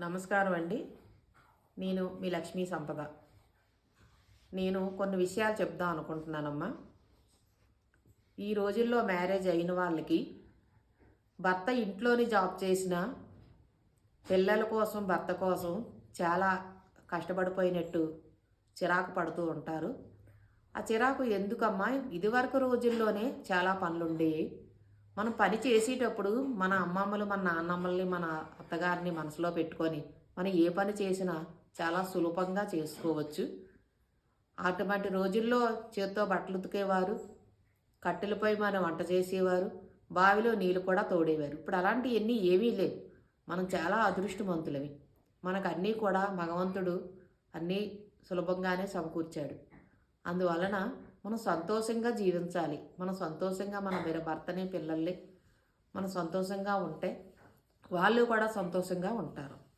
నమస్కారం అండి. నేను మీ లక్ష్మీ సంపద. నేను కొన్ని విషయాలు చెప్దాం అనుకుంటున్నానమ్మా. ఈ రోజుల్లో మ్యారేజ్ అయిన వాళ్ళకి భర్త ఇంట్లోని జాబ్ చేసిన పిల్లల కోసం భర్త కోసం చాలా కష్టపడిపోయినట్టు చిరాకు పడుతూ ఉంటారు. ఆ చిరాకు ఎందుకమ్మా, ఇదివరకు రోజుల్లోనే చాలా పనులుండేవి. మనం పని చేసేటప్పుడు మన అమ్మమ్మలు, మన నాన్నమ్మల్ని, మన అత్తగారిని మనసులో పెట్టుకొని మనం ఏ పని చేసినా చాలా సులభంగా చేసుకోవచ్చు. అటువంటి రోజుల్లో చేత్తో బట్టలు ఉతికేవారు, కట్టెలపై మనం వంట చేసేవారు, బావిలో నీళ్ళు కూడా తోడేవారు. ఇప్పుడు అలాంటివన్నీ ఏమీ లేవు. మనం చాలా అదృష్టవంతులవి. మనకు అన్నీ కూడా భగవంతుడు అన్నీ సులభంగానే సమకూర్చాడు. అందువలన మనం సంతోషంగా జీవించాలి. మనం సంతోషంగా మన భర్తని, పిల్లల్ని మనం సంతోషంగా ఉంటే వాళ్ళు కూడా సంతోషంగా ఉంటారు.